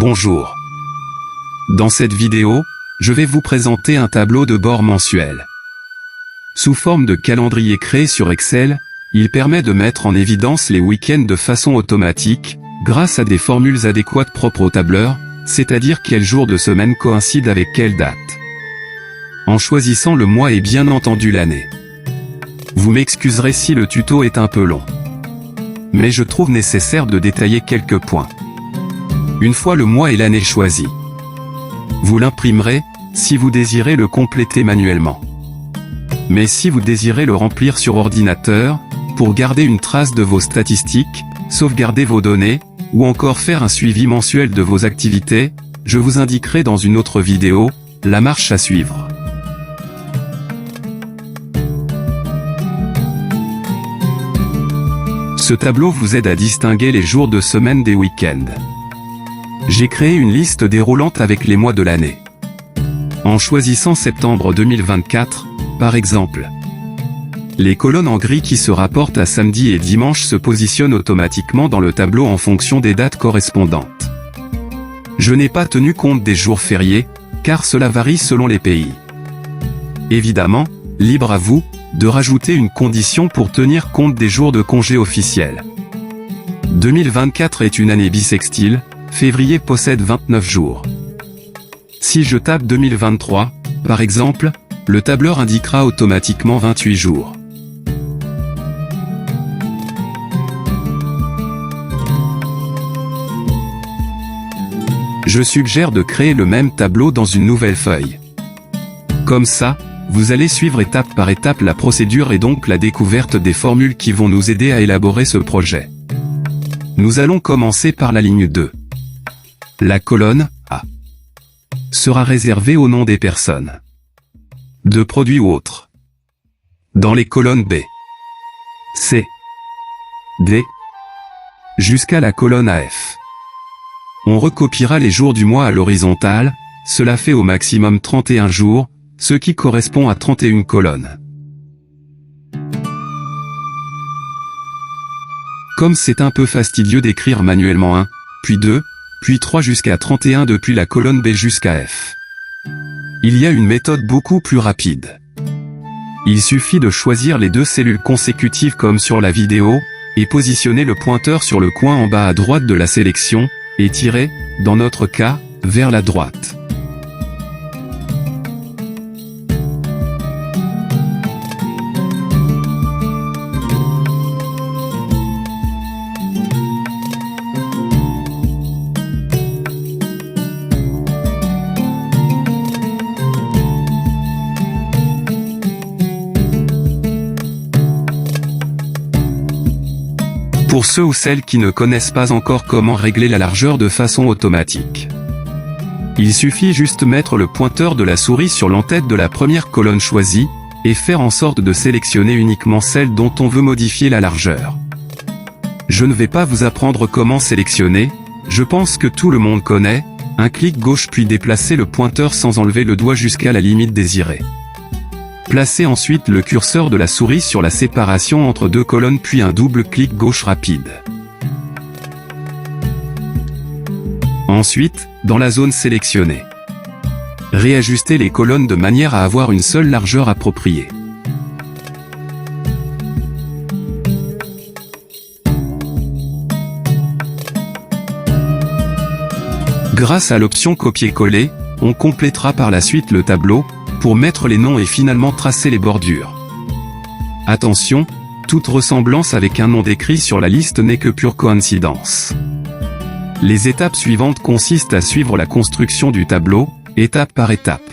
Bonjour. Dans cette vidéo, je vais vous présenter un tableau de bord mensuel. Sous forme de calendrier créé sur Excel, il permet de mettre en évidence les week-ends de façon automatique, grâce à des formules adéquates propres au tableur, c'est-à-dire quel jour de semaine coïncide avec quelle date. En choisissant le mois et bien entendu l'année. Vous m'excuserez si le tuto est un peu long. Mais je trouve nécessaire de détailler quelques points. Une fois le mois et l'année choisis, vous l'imprimerez, si vous désirez le compléter manuellement. Mais si vous désirez le remplir sur ordinateur, pour garder une trace de vos statistiques, sauvegarder vos données, ou encore faire un suivi mensuel de vos activités, je vous indiquerai dans une autre vidéo, la marche à suivre. Ce tableau vous aide à distinguer les jours de semaine des week-ends. J'ai créé une liste déroulante avec les mois de l'année. En choisissant septembre 2024, par exemple, les colonnes en gris qui se rapportent à samedi et dimanche se positionnent automatiquement dans le tableau en fonction des dates correspondantes. Je n'ai pas tenu compte des jours fériés, car cela varie selon les pays. Évidemment, libre à vous, de rajouter une condition pour tenir compte des jours de congé officiels. 2024 est une année bissextile, février possède 29 jours. Si je tape 2023, par exemple, le tableur indiquera automatiquement 28 jours. Je suggère de créer le même tableau dans une nouvelle feuille. Comme ça, vous allez suivre étape par étape la procédure et donc la découverte des formules qui vont nous aider à élaborer ce projet. Nous allons commencer par la ligne 2. La colonne A sera réservée au nom des personnes, de produits ou autres. Dans les colonnes B, C, D, jusqu'à la colonne AF. On recopiera les jours du mois à l'horizontale, cela fait au maximum 31 jours, ce qui correspond à 31 colonnes. Comme c'est un peu fastidieux d'écrire manuellement 1, puis 2, puis 3 jusqu'à 31 depuis la colonne B jusqu'à F. Il y a une méthode beaucoup plus rapide. Il suffit de choisir les deux cellules consécutives comme sur la vidéo, et positionner le pointeur sur le coin en bas à droite de la sélection, et tirer, dans notre cas, vers la droite. Pour ceux ou celles qui ne connaissent pas encore comment régler la largeur de façon automatique, il suffit juste mettre le pointeur de la souris sur l'entête de la première colonne choisie, et faire en sorte de sélectionner uniquement celle dont on veut modifier la largeur. Je ne vais pas vous apprendre comment sélectionner, je pense que tout le monde connaît, un clic gauche puis déplacer le pointeur sans enlever le doigt jusqu'à la limite désirée. Placez ensuite le curseur de la souris sur la séparation entre deux colonnes puis un double clic gauche rapide. Ensuite, dans la zone sélectionnée, réajustez les colonnes de manière à avoir une seule largeur appropriée. Grâce à l'option copier-coller, on complétera par la suite le tableau, pour mettre les noms et finalement tracer les bordures. Attention, toute ressemblance avec un nom décrit sur la liste n'est que pure coïncidence. Les étapes suivantes consistent à suivre la construction du tableau, étape par étape.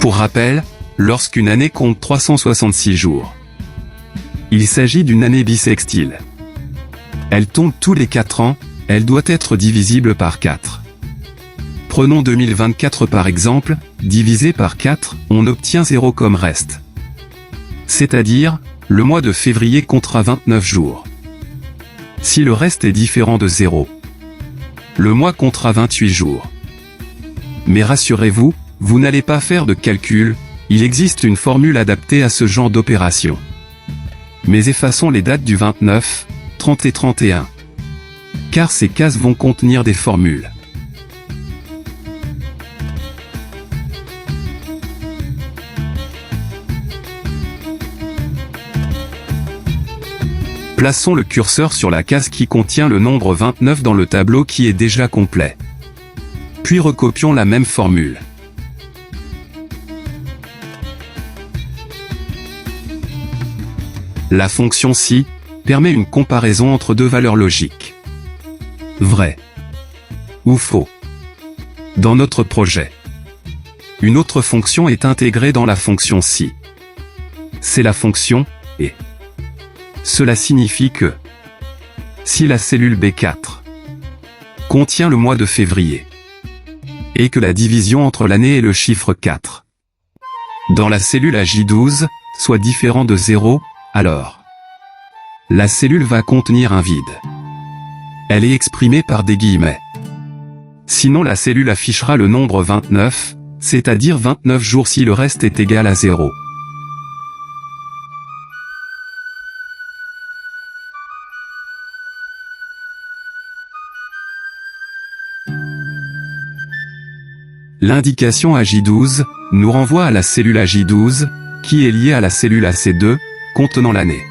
Pour rappel, lorsqu'une année compte 366 jours, il s'agit d'une année bissextile. Elle tombe tous les 4 ans, elle doit être divisible par 4. Prenons 2024 par exemple, divisé par 4, on obtient 0 comme reste. C'est-à-dire, le mois de février comptera 29 jours. Si le reste est différent de 0, le mois comptera 28 jours. Mais rassurez-vous, vous n'allez pas faire de calcul, il existe une formule adaptée à ce genre d'opération. Mais effaçons les dates du 29, 30 et 31. Car ces cases vont contenir des formules. Plaçons le curseur sur la case qui contient le nombre 29 dans le tableau qui est déjà complet. Puis recopions la même formule. La fonction si permet une comparaison entre deux valeurs logiques. Vrai ou faux. Dans notre projet, une autre fonction est intégrée dans la fonction si. C'est la fonction et. Cela signifie que si la cellule B4 contient le mois de février et que la division entre l'année et le chiffre 4 dans la cellule AJ12 soit différent de 0, alors la cellule va contenir un vide. Elle est exprimée par des guillemets. Sinon la cellule affichera le nombre 29, c'est-à-dire 29 jours si le reste est égal à 0. L'indication AJ12 nous renvoie à la cellule AJ12, qui est liée à la cellule AC2, contenant l'année.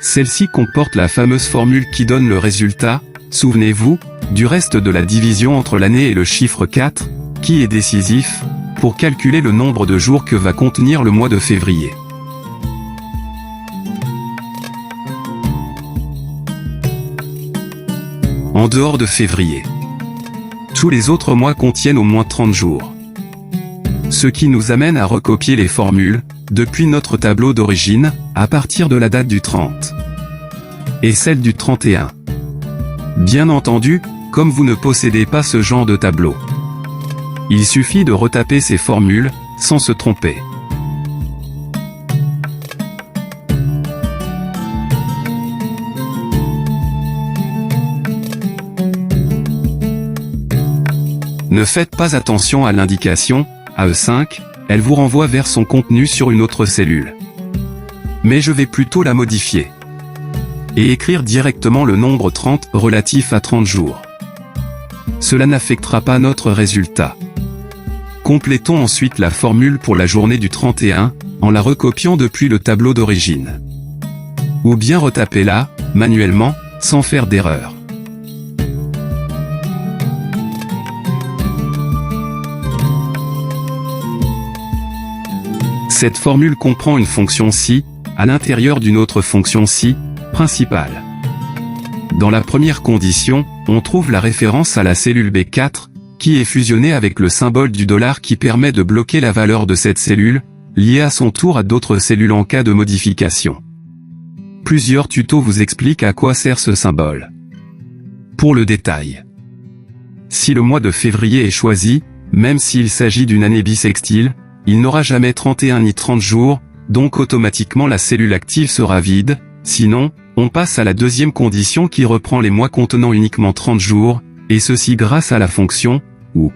Celle-ci comporte la fameuse formule qui donne le résultat, souvenez-vous, du reste de la division entre l'année et le chiffre 4, qui est décisif, pour calculer le nombre de jours que va contenir le mois de février. En dehors de février, tous les autres mois contiennent au moins 30 jours. Ce qui nous amène à recopier les formules, depuis notre tableau d'origine, à partir de la date du 30. Et celle du 31. Bien entendu, comme vous ne possédez pas ce genre de tableau, il suffit de retaper ces formules, sans se tromper. Ne faites pas attention à l'indication, AE5, elle vous renvoie vers son contenu sur une autre cellule. Mais je vais plutôt la modifier. Et écrire directement le nombre 30 relatif à 30 jours. Cela n'affectera pas notre résultat. Complétons ensuite la formule pour la journée du 31, en la recopiant depuis le tableau d'origine. Ou bien retapez-la, manuellement, sans faire d'erreur. Cette formule comprend une fonction si, à l'intérieur d'une autre fonction si, principale. Dans la première condition, on trouve la référence à la cellule B4, qui est fusionnée avec le symbole du dollar qui permet de bloquer la valeur de cette cellule, liée à son tour à d'autres cellules en cas de modification. Plusieurs tutos vous expliquent à quoi sert ce symbole. Pour le détail, si le mois de février est choisi, même s'il s'agit d'une année bissextile, il n'aura jamais 31 ni 30 jours, donc automatiquement la cellule active sera vide, sinon, on passe à la deuxième condition qui reprend les mois contenant uniquement 30 jours, et ceci grâce à la fonction « ou ».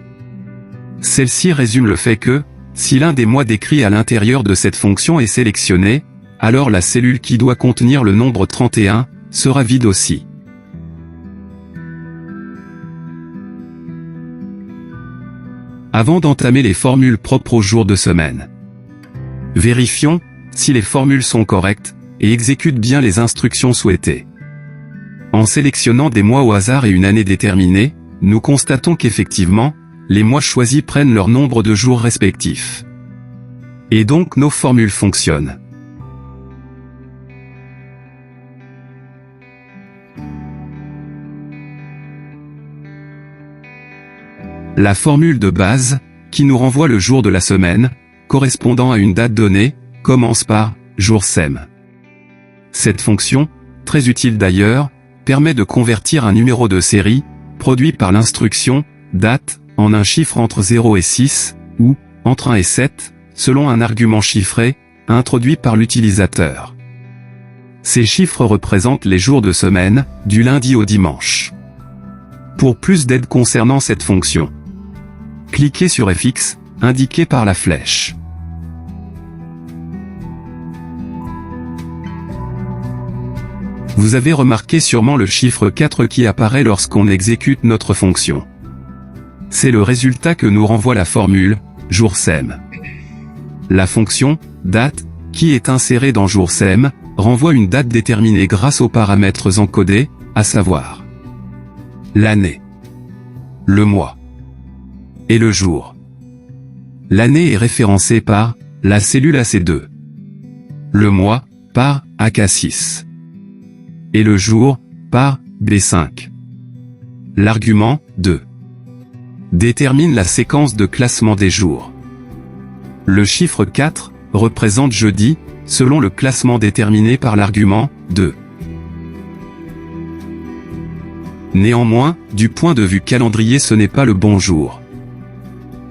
Celle-ci résume le fait que, si l'un des mois décrits à l'intérieur de cette fonction est sélectionné, alors la cellule qui doit contenir le nombre 31, sera vide aussi. Avant d'entamer les formules propres aux jours de semaine, vérifions si les formules sont correctes et exécutent bien les instructions souhaitées. En sélectionnant des mois au hasard et une année déterminée, nous constatons qu'effectivement, les mois choisis prennent leur nombre de jours respectifs. Et donc nos formules fonctionnent. La formule de base, qui nous renvoie le jour de la semaine, correspondant à une date donnée, commence par « jour SEM ». Cette fonction, très utile d'ailleurs, permet de convertir un numéro de série, produit par l'instruction « date » en un chiffre entre 0 et 6, ou entre 1 et 7, selon un argument chiffré, introduit par l'utilisateur. Ces chiffres représentent les jours de semaine, du lundi au dimanche. Pour plus d'aide concernant cette fonction, cliquez sur FX, indiqué par la flèche. Vous avez remarqué sûrement le chiffre 4 qui apparaît lorsqu'on exécute notre fonction. C'est le résultat que nous renvoie la formule « jour SEM ». La fonction « date » qui est insérée dans « jour SEM » renvoie une date déterminée grâce aux paramètres encodés, à savoir l'année, le mois et le jour. L'année est référencée par la cellule AC2, le mois par AK6 et le jour par B5. L'argument 2 détermine la séquence de classement des jours. Le chiffre 4 représente jeudi, selon le classement déterminé par l'argument 2. Néanmoins, du point de vue calendrier, ce n'est pas le bon jour.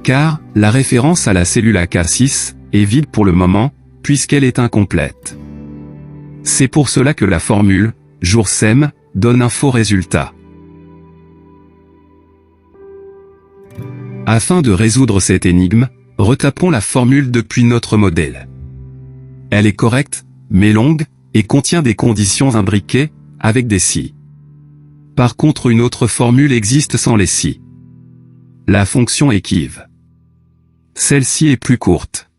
Car, la référence à la cellule AK6 est vide pour le moment, puisqu'elle est incomplète. C'est pour cela que la formule « jour SEM » donne un faux résultat. Afin de résoudre cette énigme, retapons la formule depuis notre modèle. Elle est correcte, mais longue, et contient des conditions imbriquées, avec des si. Par contre, une autre formule existe sans les si. La fonction équive. Celle-ci est plus courte.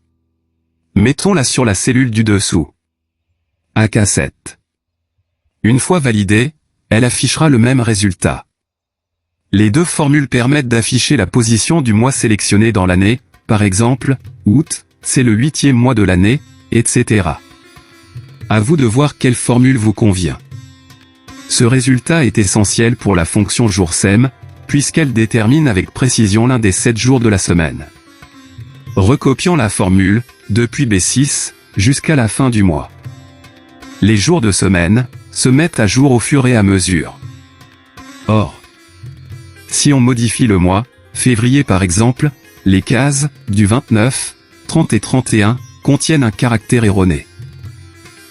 Mettons-la sur la cellule du dessous. AK7. Une fois validée, elle affichera le même résultat. Les deux formules permettent d'afficher la position du mois sélectionné dans l'année, par exemple, août, c'est le 8e mois de l'année, etc. À vous de voir quelle formule vous convient. Ce résultat est essentiel pour la fonction jour SEM, puisqu'elle détermine avec précision l'un des 7 jours de la semaine. Recopions la formule, depuis B6, jusqu'à la fin du mois. Les jours de semaine se mettent à jour au fur et à mesure. Or, si on modifie le mois, février par exemple, les cases du 29, 30 et 31 contiennent un caractère erroné.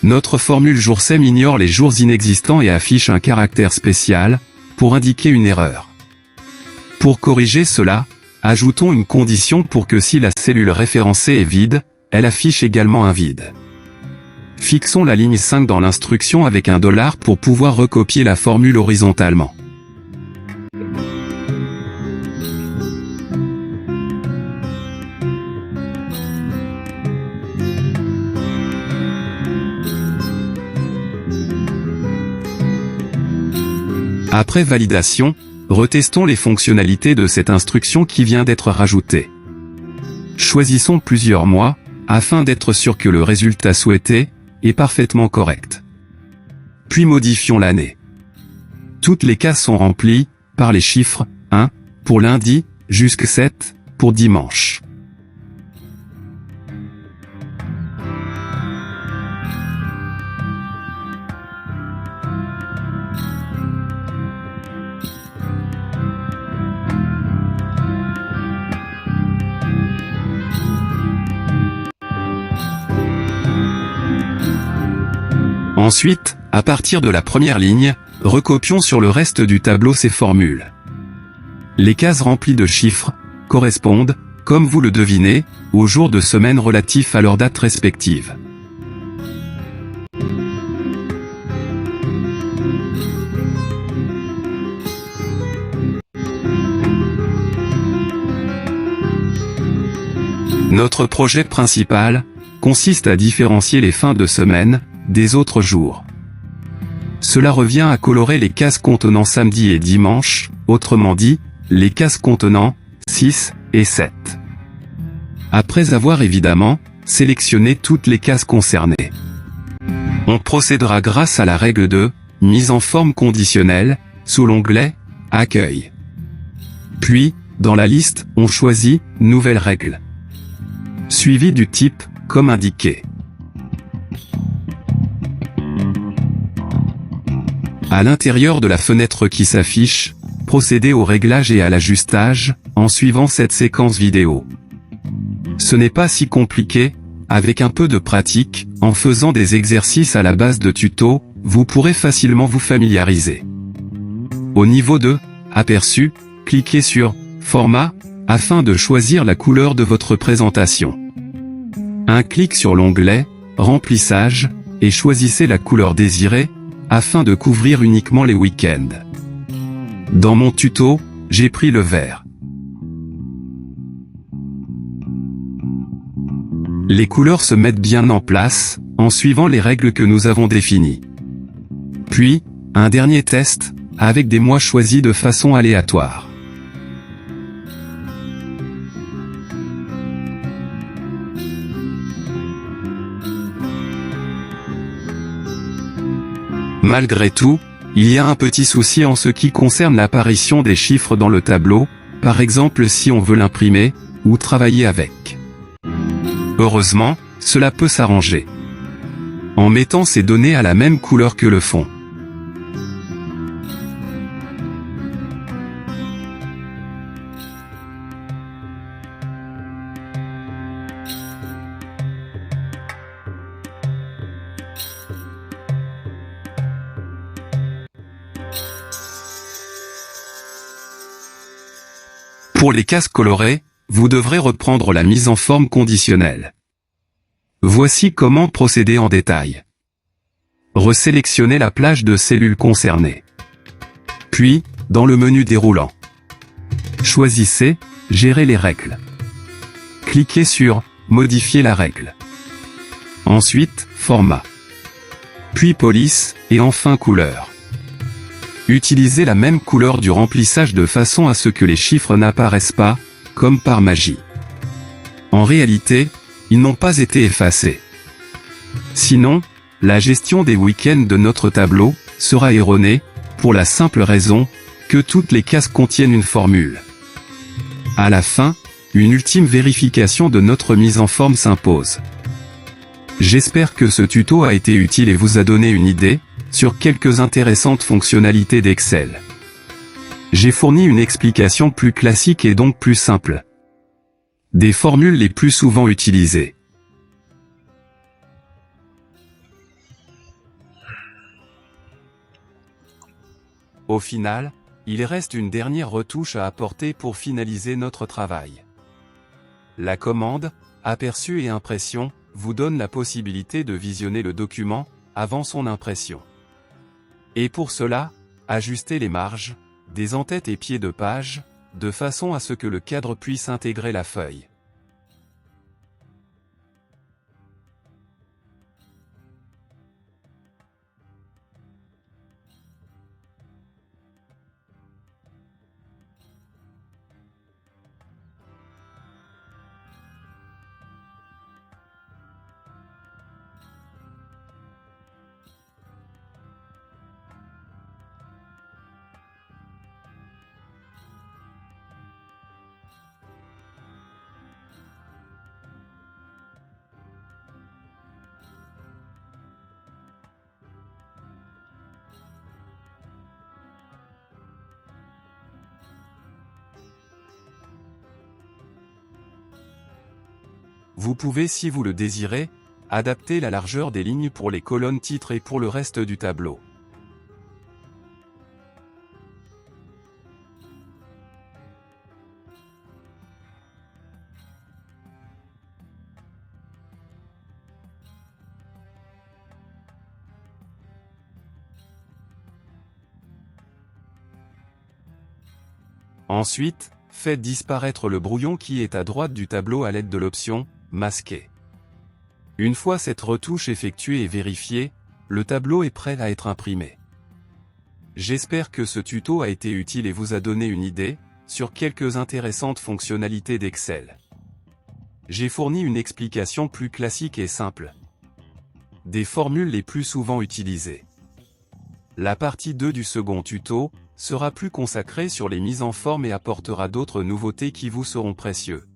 Notre formule jour SEM ignore les jours inexistants et affiche un caractère spécial, pour indiquer une erreur. Pour corriger cela, ajoutons une condition pour que si la cellule référencée est vide, elle affiche également un vide. Fixons la ligne 5 dans l'instruction avec un $, pour pouvoir recopier la formule horizontalement. Après validation, retestons les fonctionnalités de cette instruction qui vient d'être rajoutée. Choisissons plusieurs mois, afin d'être sûr que le résultat souhaité est parfaitement correct. Puis modifions l'année. Toutes les cases sont remplies, par les chiffres 1, pour lundi, jusqu'à 7, pour dimanche. Ensuite, à partir de la première ligne, recopions sur le reste du tableau ces formules. Les cases remplies de chiffres correspondent, comme vous le devinez, aux jours de semaine relatifs à leurs dates respectives. Notre projet principal consiste à différencier les fins de semaine des autres jours. Cela revient à colorer les cases contenant samedi et dimanche, autrement dit, les cases contenant 6 et 7. Après avoir évidemment sélectionné toutes les cases concernées, on procédera grâce à la règle de mise en forme conditionnelle, sous l'onglet Accueil. Puis, dans la liste, on choisit Nouvelle règle. suivi du type, comme indiqué. À l'intérieur de la fenêtre qui s'affiche, procédez au réglage et à l'ajustage, en suivant cette séquence vidéo. Ce n'est pas si compliqué, avec un peu de pratique, en faisant des exercices à la base de tutos, vous pourrez facilement vous familiariser. Au niveau de Aperçu, cliquez sur Format, afin de choisir la couleur de votre présentation. Un clic sur l'onglet Remplissage, et choisissez la couleur désirée, afin de couvrir uniquement les week-ends. Dans mon tuto, j'ai pris le vert. Les couleurs se mettent bien en place, en suivant les règles que nous avons définies. Puis, un dernier test, avec des mois choisis de façon aléatoire. Malgré tout, il y a un petit souci en ce qui concerne l'apparition des chiffres dans le tableau, par exemple si on veut l'imprimer, ou travailler avec. Heureusement, cela peut s'arranger en mettant ces données à la même couleur que le fond. Pour les cases colorées, vous devrez reprendre la mise en forme conditionnelle. Voici comment procéder en détail. Resélectionnez la plage de cellules concernées. Puis, dans le menu déroulant, choisissez « Gérer les règles ». Cliquez sur « Modifier la règle ». Ensuite, Format. Puis Police, et enfin Couleur. Utilisez la même couleur du remplissage de façon à ce que les chiffres n'apparaissent pas, comme par magie. En réalité, ils n'ont pas été effacés. Sinon, la gestion des week-ends de notre tableau sera erronée, pour la simple raison que toutes les cases contiennent une formule. À la fin, une ultime vérification de notre mise en forme s'impose. J'espère que ce tuto a été utile et vous a donné une idée sur quelques intéressantes fonctionnalités d'Excel. J'ai fourni une explication plus classique et donc plus simple des formules les plus souvent utilisées. Au final, il reste une dernière retouche à apporter pour finaliser notre travail. La commande « Aperçu et impression » vous donne la possibilité de visionner le document avant son impression. Et pour cela, ajustez les marges, des en-têtes et pieds de page, de façon à ce que le cadre puisse intégrer la feuille. Vous pouvez, si vous le désirez, adapter la largeur des lignes pour les colonnes titres et pour le reste du tableau. Ensuite, faites disparaître le brouillon qui est à droite du tableau à l'aide de l'option « Masquer ». Une fois cette retouche effectuée et vérifiée, le tableau est prêt à être imprimé. J'espère que ce tuto a été utile et vous a donné une idée sur quelques intéressantes fonctionnalités d'Excel. J'ai fourni une explication plus classique et simple des formules les plus souvent utilisées. La partie 2 du second tuto sera plus consacrée sur les mises en forme et apportera d'autres nouveautés qui vous seront précieuses.